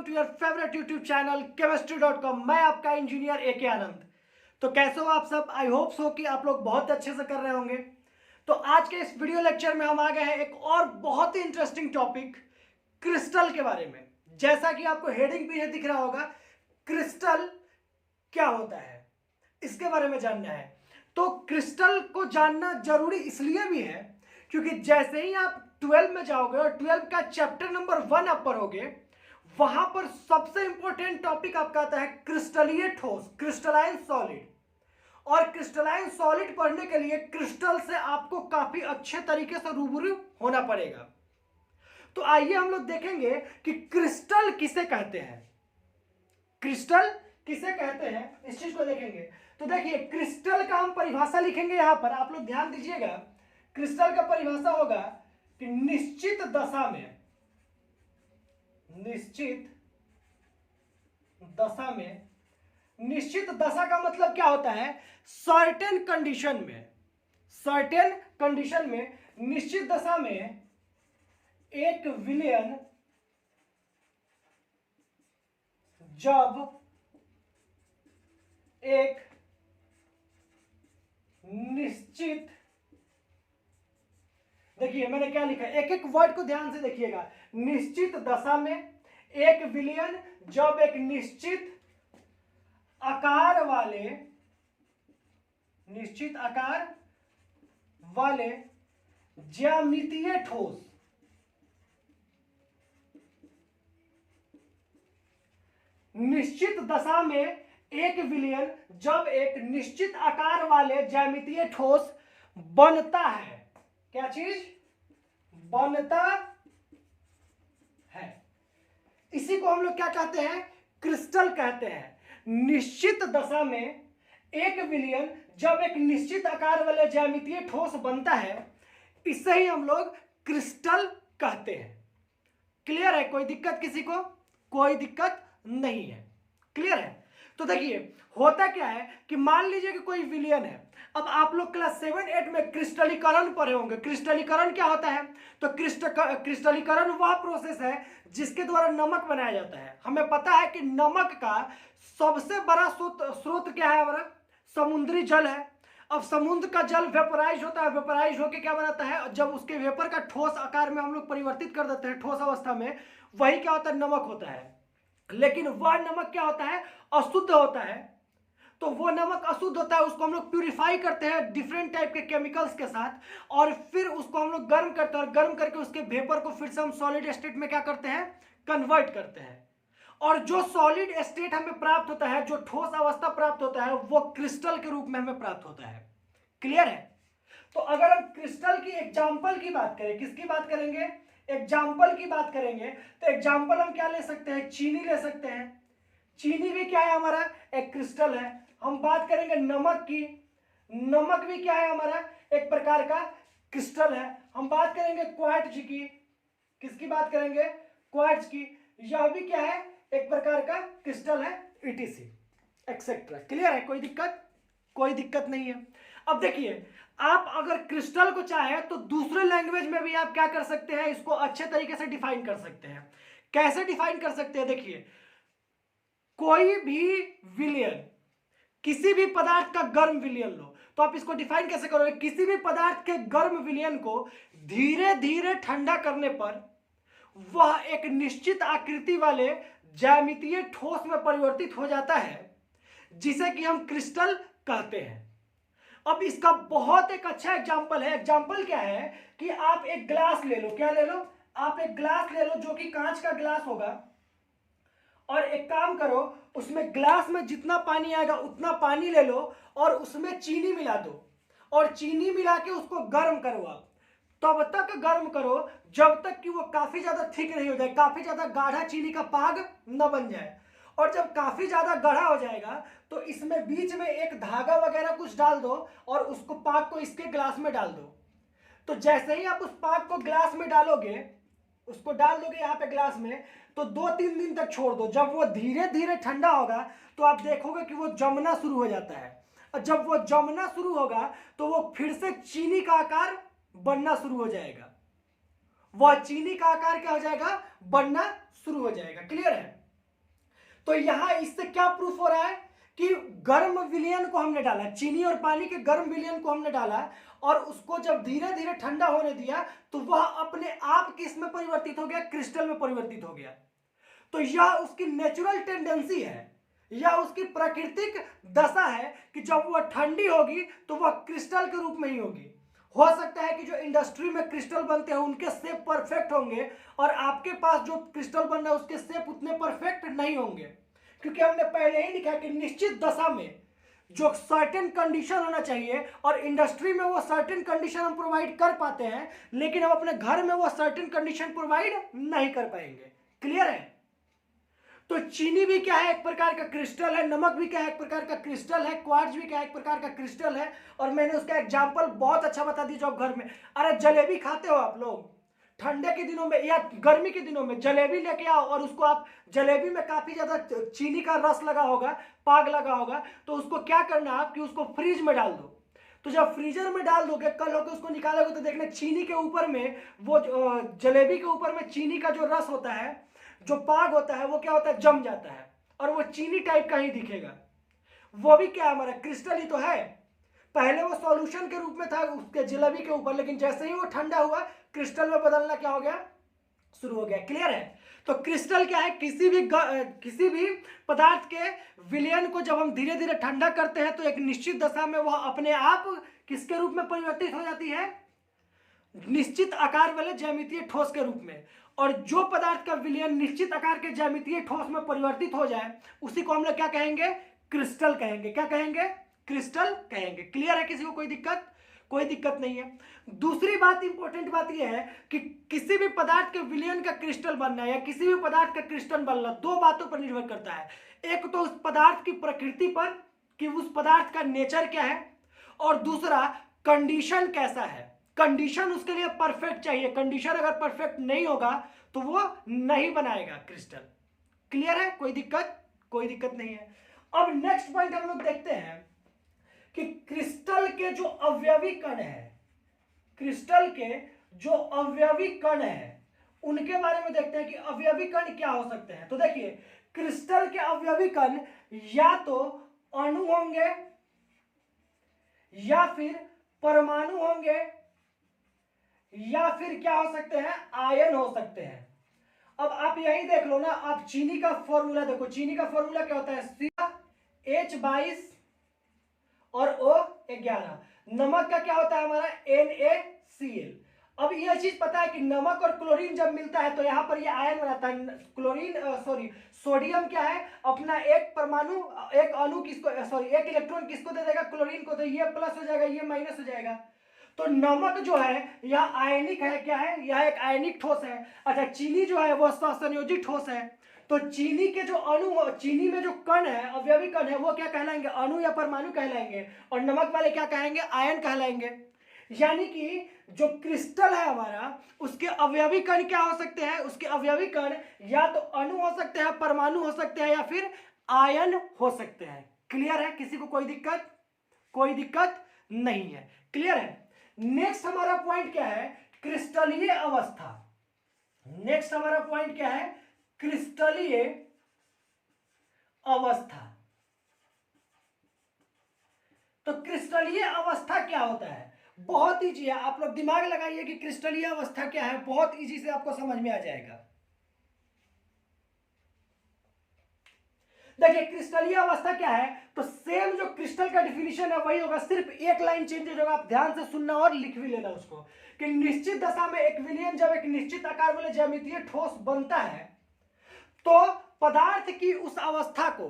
To your favourite YouTube channel chemistry.com। मैं आपका engineer AK आनंद। तो कैसे हो आप सब? आई होप सो कि आप लोग बहुत अच्छे से कर रहे होंगे। तो आज के इस वीडियो लेक्चर में हम आ गए हैं एक और बहुत ही इंटरेस्टिंग टॉपिक, क्रिस्टल के बारे में। जैसा कि आपको हेडिंग पे दिख रहा होगा, क्रिस्टल क्या होता है, इसके बारे में जानना है। तो क्रिस्टल को जानना जरूरी इसलिए भी है क्योंकि जैसे ही आप 12 में जाओगे और 12 का चैप्टर नंबर 1 आप पढ़ोगे, वहां पर सबसे इंपॉर्टेंट टॉपिक आपका आता है क्रिस्टलीय ठोस, क्रिस्टलाइन सॉलिड। और क्रिस्टलाइन सॉलिड पढ़ने के लिए क्रिस्टल से आपको काफी अच्छे तरीके से रूबरू होना पड़ेगा। तो आइए हम लोग देखेंगे कि क्रिस्टल किसे कहते हैं, क्रिस्टल किसे कहते हैं, इस चीज को देखेंगे। तो देखिए, क्रिस्टल का हम परिभाषा लिखेंगे यहां पर, आप लोग ध्यान दीजिएगा। क्रिस्टल का परिभाषा होगा कि निश्चित दशा में, निश्चित दशा में, निश्चित दशा का मतलब क्या होता है? सर्टेन कंडीशन में, सर्टेन कंडीशन में, निश्चित दशा में एक विलयन जब एक निश्चित, देखिए मैंने क्या लिखा है, एक एक वर्ड को ध्यान से देखिएगा। निश्चित दशा में एक विलयन जब एक निश्चित आकार वाले, निश्चित आकार वाले ज्यामितीय ठोस, निश्चित दशा में एक विलयन जब एक निश्चित आकार वाले ज्यामितीय ठोस बनता है। क्या चीज बनता है? इसी को हम लोग क्या कहते हैं? क्रिस्टल कहते हैं। निश्चित दशा में एक विलयन जब एक निश्चित आकार वाले ज्यामितीय ठोस बनता है, इसे ही हम लोग क्रिस्टल कहते हैं। क्लियर है? कोई दिक्कत किसी को? कोई दिक्कत नहीं है। क्लियर है? तो देखिए, होता क्या है कि मान लीजिए कि कोई विलयन है। अब आप लोग क्लास 7-8 में क्रिस्टलीकरण पढ़े होंगे। क्रिस्टलीकरण क्या होता है? तो क्रिस्टलीकरण वह प्रोसेस है जिसके द्वारा नमक बनाया जाता है। हमें पता है कि नमक का सबसे बड़ा स्रोत क्या है? हमारा समुद्री जल है। अब समुद्र का जल वेपराइज होता है, वेपराइज होकर क्या बनाता है? जब उसके वेपर का ठोस आकार में हम लोग परिवर्तित कर देते हैं, ठोस अवस्था में, वही क्या होता है? नमक होता है। लेकिन वह नमक क्या होता है? अशुद्ध होता है। तो वो नमक अशुद्ध होता है, उसको हम लोग प्यूरिफाई करते हैं डिफरेंट टाइप के केमिकल्स के साथ, और फिर उसको हम लोग गर्म करते हैं, और गर्म करके उसके वेपर को फिर से हम सॉलिड स्टेट में क्या करते हैं? कन्वर्ट करते हैं। और जो सॉलिड स्टेट हमें प्राप्त होता है, जो ठोस अवस्था प्राप्त होता है, वो क्रिस्टल के रूप में हमें प्राप्त होता है। क्लियर है? तो अगर हम क्रिस्टल की एग्जाम्पल की बात करें, किसकी बात करेंगे? एग्जाम्पल की बात करेंगे। तो एग्जाम्पल हम क्या ले सकते हैं? चीनी ले सकते हैं। चीनी भी क्या है? हमारा एक क्रिस्टल है। हम बात करेंगे नमक की, नमक भी क्या है? हमारा एक प्रकार का क्रिस्टल है। हम बात करेंगे क्वार्ट्ज की, किसकी बात करेंगे? क्वार्ट्ज की। यह भी क्या है? एक प्रकार का क्रिस्टल है, etc एक्सेट्रा। क्लियर है? कोई दिक्कत? कोई दिक्कत नहीं है। अब देखिए, आप अगर क्रिस्टल को चाहे तो दूसरे लैंग्वेज में भी आप क्या कर सकते हैं? इसको अच्छे तरीके से डिफाइन कर सकते हैं। कैसे डिफाइन कर सकते हैं? देखिए, कोई भी विलयन, किसी भी पदार्थ का गर्म विलयन लो, तो आप इसको डिफाइन कैसे करोगे? किसी भी पदार्थ के गर्म विलयन को धीरे धीरे ठंडा करने पर वह एक निश्चित आकृति वाले ज्यामितीय ठोस में परिवर्तित हो जाता है, जिसे कि हम क्रिस्टल कहते हैं। अब इसका बहुत एक अच्छा एग्जांपल है। एग्जांपल क्या है कि आप एक ग्लास ले लो। क्या ले लो? आप एक ग्लास ले लो जो कि कांच का ग्लास होगा, और एक काम करो, उसमें ग्लास में जितना पानी आएगा उतना पानी ले लो और उसमें चीनी मिला दो, और चीनी मिला के उसको गर्म करो। आप तब तक गर्म करो जब तक कि वो काफी ज्यादा थिक नहीं हो जाए, काफी ज्यादा गाढ़ा चीनी का पाग न बन जाए। और जब काफी ज्यादा गाढ़ा हो जाएगा तो इसमें बीच में एक धागा वगैरह कुछ डाल दो और उसको पाग को इसके ग्लास में डाल दो। तो जैसे ही आप उस पाग को ग्लास में डालोगे, उसको डाल दोगे यहाँ पे ग्लास में, तो 2-3 दिन तक छोड़ दो। जब वो धीरे धीरे ठंडा होगा तो आप देखोगे कि वो जमना शुरू हो जाता है। और जब वो जमना शुरू होगा तो वो फिर से चीनी का आकार बनना शुरू हो जाएगा। वह चीनी का आकार क्या हो जाएगा? बनना शुरू हो जाएगा। क्लियर है? तो यहां इससे क्या प्रूफ हो रहा है कि गर्म विलयन को हमने डाला, चीनी और पानी के गर्म विलयन को हमने डाला और उसको जब धीरे धीरे ठंडा होने दिया तो वह अपने आप किस में परिवर्तित हो गया, क्रिस्टल में परिवर्तित हो गया। तो यह उसकी नेचुरल टेंडेंसी है, यह उसकी प्राकृतिक दशा है कि जब वह ठंडी होगी तो वह क्रिस्टल के रूप में ही होगी। हो सकता है कि जो इंडस्ट्री में क्रिस्टल बनते हैं उनके शेप परफेक्ट होंगे और आपके पास जो क्रिस्टल बन रहा है उसके शेप उतने परफेक्ट नहीं होंगे, क्योंकि हमने पहले ही लिखा कि निश्चित दशा में जो सर्टेन कंडीशन होना चाहिए और इंडस्ट्री में वो सर्टेन कंडीशन हम प्रोवाइड कर पाते हैं, लेकिन हम अपने घर में वो सर्टेन कंडीशन प्रोवाइड नहीं कर पाएंगे। क्लियर है? तो चीनी भी क्या है, एक प्रकार का क्रिस्टल है, नमक भी क्या है, एक प्रकार का क्रिस्टल है, क्वार्ट्ज भी क्या है, एक प्रकार का क्रिस्टल है। और मैंने उसका एग्जांपल बहुत अच्छा बता दिया। जो घर में, अरे जलेबी खाते हो आप लोग ठंडे के दिनों में या गर्मी के दिनों में, जलेबी लेके आओ और उसको आप, जलेबी में काफी ज्यादा चीनी का रस लगा होगा, पाग लगा होगा, तो उसको क्या करना आप कि उसको फ्रिज में डाल दो। तो जब फ्रीजर में डाल दोगे, कल होकर उसको निकालोगे तो देखना चीनी के ऊपर में, वो जलेबी के ऊपर में चीनी का जो रस होता है, जो पाग होता है, वो क्या होता है, जम जाता है और वो चीनी टाइप का ही दिखेगा। वो भी क्या हमारा क्रिस्टल ही तो है। पहले वो सॉल्यूशन के रूप में था उसके जलेबी के ऊपर, लेकिन जैसे ही वो ठंडा हुआ क्रिस्टल में बदलना क्या हो गया, शुरू हो गया। क्लियर है? तो क्रिस्टल क्या है, किसी भी पदार्थ के विलयन को जब हम धीरे धीरे ठंडा करते हैं तो एक निश्चित दशा में वह अपने आप किसके रूप में परिवर्तित हो जाती है, निश्चित आकार वाले ज्यामितीय ठोस के रूप में। और जो पदार्थ का विलयन निश्चित आकार के ज्यामितीय ठोस में परिवर्तित हो जाए उसी को हम लोग क्या कहेंगे, क्रिस्टल कहेंगे। क्या कहेंगे, क्रिस्टल कहेंगे। क्लियर है? किसी को कोई दिक्कत? कोई दिक्कत नहीं है। दूसरी बात, इंपॉर्टेंट बात यह है कि किसी भी पदार्थ के विलयन का क्रिस्टल बनना या किसी भी पदार्थ का क्रिस्टल बनना दो बातों पर निर्भर करता है। एक तो उस पदार्थ की प्रकृति पर कि उस पदार्थ का नेचर क्या है, और दूसरा कंडीशन कैसा है। कंडीशन उसके लिए परफेक्ट चाहिए, कंडीशन अगर परफेक्ट नहीं होगा तो वो नहीं बनाएगा क्रिस्टल। क्लियर है? कोई दिक्कत? कोई दिक्कत नहीं है। अब नेक्स्ट पॉइंट हम लोग देखते हैं कि क्रिस्टल के जो अवयवी कण है, क्रिस्टल के जो अवयवी कण है उनके बारे में देखते हैं कि अवयवी कण क्या हो सकते हैं। तो देखिए, क्रिस्टल के अवयवी कण या तो अणु होंगे या फिर परमाणु होंगे या फिर क्या हो सकते हैं, आयन हो सकते हैं। अब आप यही देख लो ना, आप चीनी का फॉर्मूला देखो, चीनी का फॉर्मूला क्या होता है, H22 और O11। नमक का क्या होता है हमारा, NaCl। अब यह चीज पता है कि नमक और क्लोरीन जब मिलता है तो यहां पर यह आयन बनाता है। क्लोरीन सोडियम क्या है, अपना एक परमाणु, एक अणु किसको, एक इलेक्ट्रॉन किसको दे देगा, क्लोरीन को, तो ये प्लस हो जाएगा, ये माइनस हो जाएगा। तो नमक जो है यह आयनिक है, क्या है, यह एक आयनिक ठोस है। अच्छा, चीनी जो है वह सहसंयोजी ठोस है। तो चीनी के जो अणु, चीनी में जो कण है, अवयवी कण है, वो क्या कहलाएंगे, अणु या परमाणु कहलाएंगे, और नमक वाले क्या कहेंगे, आयन कहलाएंगे। यानी कि जो क्रिस्टल है हमारा, उसके अवयवी कण क्या हो सकते हैं, उसके अवयवी कण या तो अणु हो सकते हैं, परमाणु हो सकते हैं, या फिर आयन हो सकते हैं। क्लियर है? किसी को कोई दिक्कत? कोई दिक्कत नहीं है। क्लियर है? नेक्स्ट हमारा पॉइंट क्या है, क्रिस्टलीय अवस्था। नेक्स्ट हमारा पॉइंट क्या है, क्रिस्टलीय अवस्था। तो क्रिस्टलीय अवस्था क्या होता है, बहुत इजी है, आप लोग दिमाग लगाइए कि क्रिस्टलीय अवस्था क्या है, बहुत इजी से आपको समझ में आ जाएगा। देखिए, क्रिस्टलीय अवस्था क्या है, तो सेम जो क्रिस्टल का डिफिनीशन है वही होगा, सिर्फ एक लाइन चेंज होगा। आप ध्यान से सुनना और लिख भी लेना उसको, कि निश्चित दशा में एक विलयन जब एक निश्चित आकार वाले ज्यामितीय ठोस बनता है तो पदार्थ की उस अवस्था को,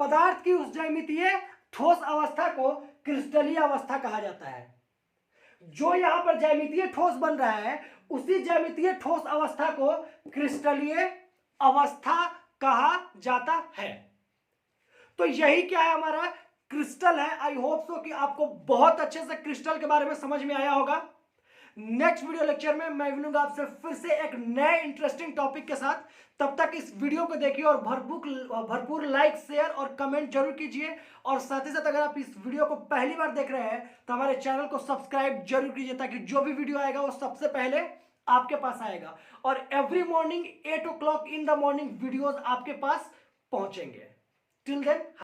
पदार्थ की उस ज्यामितीय ठोस अवस्था को क्रिस्टलीय अवस्था कहा जाता है। जो यहां पर ज्यामितीय ठोस बन रहा है उसी ज्यामितीय ठोस अवस्था को क्रिस्टलीय अवस्था कहा जाता है। तो यही क्या है, हमारा क्रिस्टल है। आई होप सो कि आपको बहुत अच्छे से क्रिस्टल के बारे में समझ में आया होगा। नेक्स्ट वीडियो लेक्चर में मैं मिलूंगा आपसे फिर से एक नए इंटरेस्टिंग टॉपिक के साथ। तब तक इस वीडियो को देखिए और भरपूर लाइक, शेयर और कमेंट जरूर कीजिए। और साथ ही साथ अगर आप इस वीडियो को पहली बार देख रहे हैं तो हमारे चैनल को सब्सक्राइब जरूर कीजिए, ताकि जो भी वीडियो आएगा वो सबसे पहले आपके पास आएगा। और every morning 8 o'clock in the morning videos आपके पास पहुंचेंगे। Till then